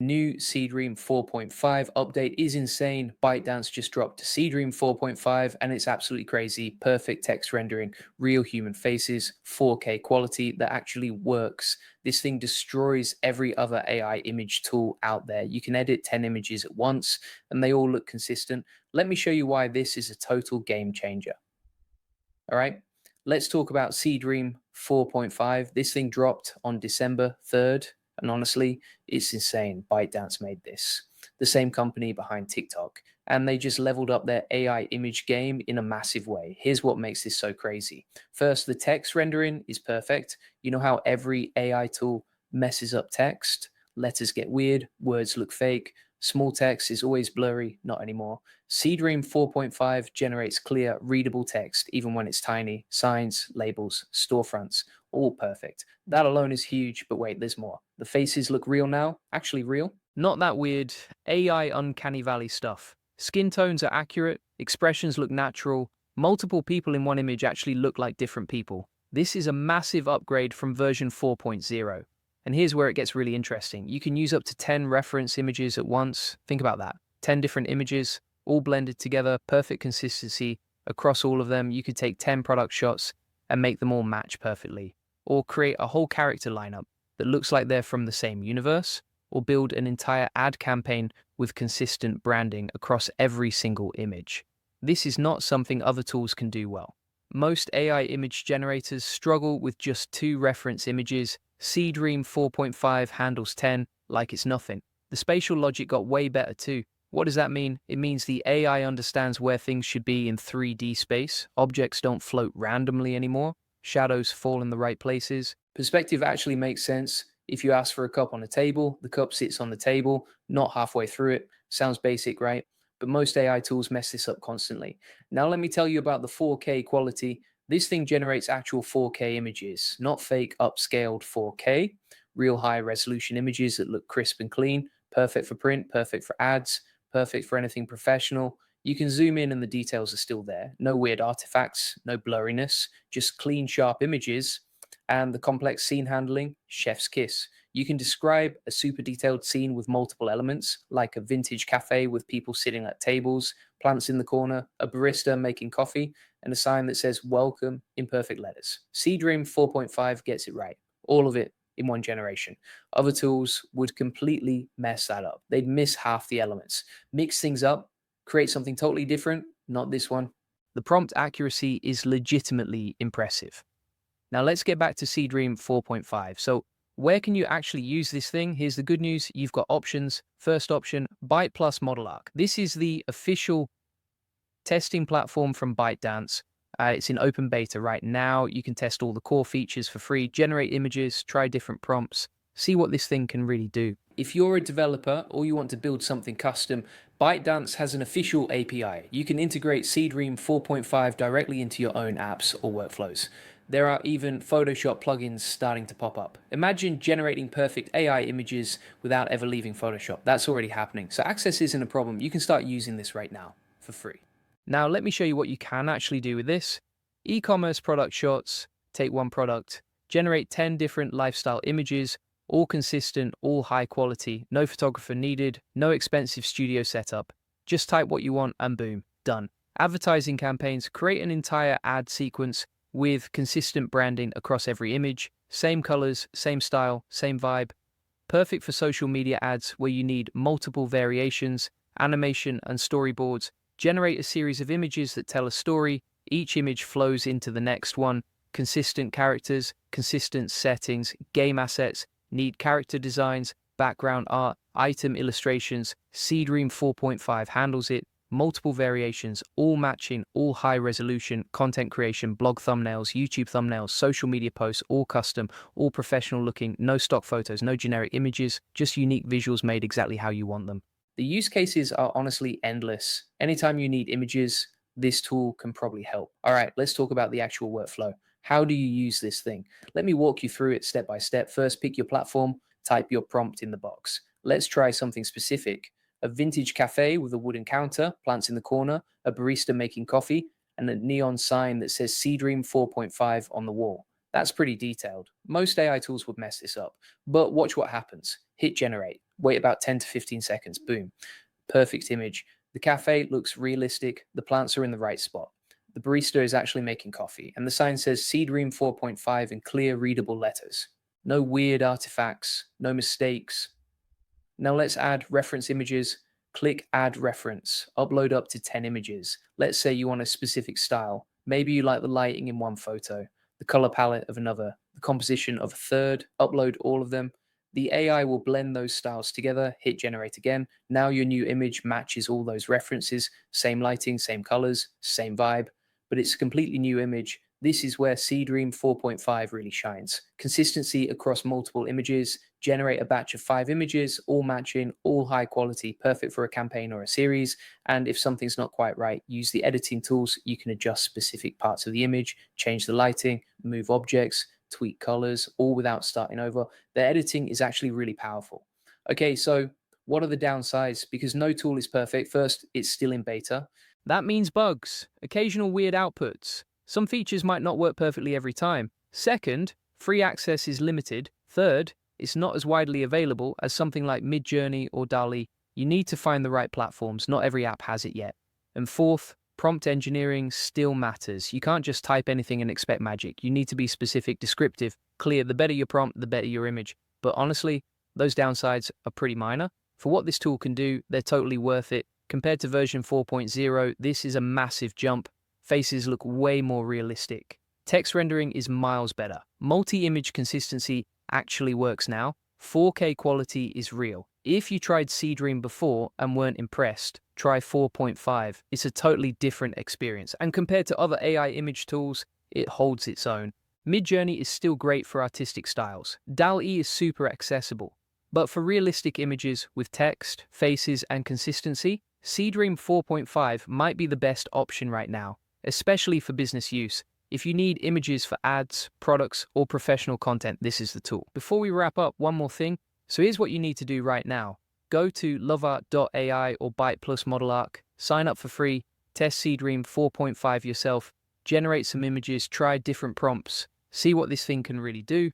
New Seedream 4.5 update is insane. ByteDance just dropped Seedream 4.5 and it's absolutely crazy. Perfect text rendering, real human faces, 4K quality that actually works. This thing destroys every other AI image tool out there. You can edit 10 images at once and they all look consistent. Let me show you why this is a total game changer. All right. Let's talk about Seedream 4.5. This thing dropped on December 3rd. And honestly, it's insane. ByteDance made this. The same company behind TikTok. And they just leveled up their AI image game in a massive way. Here's what makes this so crazy. First, the text rendering is perfect. You know how every AI tool messes up text? Letters get weird, words look fake, small text is always blurry, not anymore. Seedream 4.5 generates clear, readable text, even when it's tiny. Signs, labels, storefronts, all perfect. That alone is huge, but wait, there's more. The faces look real now, actually real. Not that weird AI uncanny valley stuff. Skin tones are accurate, expressions look natural, multiple people in one image actually look like different people. This is a massive upgrade from version 4.0. And here's where it gets really interesting. You can use up to 10 reference images at once. Think about that. 10 different images, all blended together, perfect consistency across all of them. You could take 10 product shots and make them all match perfectly, or create a whole character lineup that looks like they're from the same universe, or build an entire ad campaign with consistent branding across every single image. This is not something other tools can do well. Most AI image generators struggle with just 2 reference images. Seedream 4.5 handles 10 like it's nothing. The spatial logic got way better too. What does that mean? It means the AI understands where things should be in 3D space. Objects don't float randomly anymore. Shadows fall in the right places. Perspective actually makes sense. If you ask for a cup on a table, the cup sits on the table, not halfway through it. Sounds basic, right? But most AI tools mess this up constantly. Now let me tell you about the 4K quality. This thing generates actual 4K images, not fake upscaled 4K, real high resolution images that look crisp and clean, perfect for print, perfect for ads, perfect for anything professional. You can zoom in and the details are still there. No weird artifacts, no blurriness, just clean, sharp images. And the complex scene handling, chef's kiss. You can describe a super detailed scene with multiple elements, like a vintage cafe with people sitting at tables, plants in the corner, a barista making coffee, and a sign that says welcome in perfect letters. Seedream 4.5 gets it right. All of it in one generation. Other tools would completely mess that up. They'd miss half the elements, mix things up, create something totally different. Not this one. The prompt accuracy is legitimately impressive. Now let's get back to Seedream 4.5. So where can you actually use this thing? Here's the good news. You've got options. First option, Byte Plus Model Arc. This is the official testing platform from ByteDance. It's in open beta right now. You can test all the core features for free, generate images, try different prompts, see what this thing can really do. If you're a developer or you want to build something custom, ByteDance has an official API. You can integrate Seedream 4.5 directly into your own apps or workflows. There are even Photoshop plugins starting to pop up. Imagine generating perfect AI images without ever leaving Photoshop. That's already happening. So access isn't a problem. You can start using this right now for free. Now, let me show you what you can actually do with this. E-commerce product shots, take one product, generate 10 different lifestyle images, all consistent, all high quality, no photographer needed, no expensive studio setup. Just type what you want and boom, done. Advertising campaigns, create an entire ad sequence with consistent branding across every image, same colors, same style, same vibe. Perfect for social media ads where you need multiple variations, animation and storyboards. Generate a series of images that tell a story. Each image flows into the next one. Consistent characters, consistent settings, game assets, need character designs, background art, item illustrations. Seedream 4.5 handles it. Multiple variations, all matching, all high resolution, content creation, blog thumbnails, YouTube thumbnails, social media posts, all custom, all professional looking, no stock photos, no generic images, just unique visuals made exactly how you want them. The use cases are honestly endless. Anytime you need images, this tool can probably help. All right, let's talk about the actual workflow. How do you use this thing? Let me walk you through it step by step. First, pick your platform, type your prompt in the box. Let's try something specific. A vintage cafe with a wooden counter, plants in the corner, a barista making coffee, and a neon sign that says Seedream 4.5 on the wall. That's pretty detailed. Most AI tools would mess this up, but watch what happens. Hit generate. Wait about 10 to 15 seconds. Boom. Perfect image. The cafe looks realistic. The plants are in the right spot. The barista is actually making coffee, and the sign says Seedream 4.5 in clear, readable letters. No weird artifacts, no mistakes. Now let's add reference images. Click Add Reference. Upload up to 10 images. Let's say you want a specific style. Maybe you like the lighting in one photo, the color palette of another, the composition of a third. Upload all of them. The AI will blend those styles together, hit generate again. Now your new image matches all those references, same lighting, same colors, same vibe, but it's a completely new image. This is where Seedream 4.5 really shines. Consistency across multiple images, generate a batch of 5 images, all matching, all high quality, perfect for a campaign or a series. And if something's not quite right, use the editing tools. You can adjust specific parts of the image, change the lighting, move objects, tweak colors, all without starting over. The editing is actually really powerful. Okay, so what are the downsides? Because no tool is perfect. First, it's still in beta. That means bugs, occasional weird outputs. Some features might not work perfectly every time. Second, free access is limited. Third, it's not as widely available as something like Midjourney or DALL-E. You need to find the right platforms. Not every app has it yet. And fourth, prompt engineering still matters. You can't just type anything and expect magic. You need to be specific, descriptive, clear. The better your prompt, the better your image. But honestly, those downsides are pretty minor. For what this tool can do, they're totally worth it. Compared to version 4.0, this is a massive jump. Faces look way more realistic. Text rendering is miles better. Multi-image consistency actually works now. 4K quality is real. If you tried Seedream before and weren't impressed, try 4.5. It's a totally different experience. And compared to other AI image tools, it holds its own. Midjourney is still great for artistic styles. DALL-E is super accessible. But for realistic images with text, faces, and consistency, Seedream 4.5 might be the best option right now, especially for business use. If you need images for ads, products, or professional content, this is the tool. Before we wrap up, one more thing. So here's what you need to do right now. Go to loveart.ai or Byte Plus Model Arc, sign up for free, test Seedream 4.5 yourself, generate some images, try different prompts, see what this thing can really do.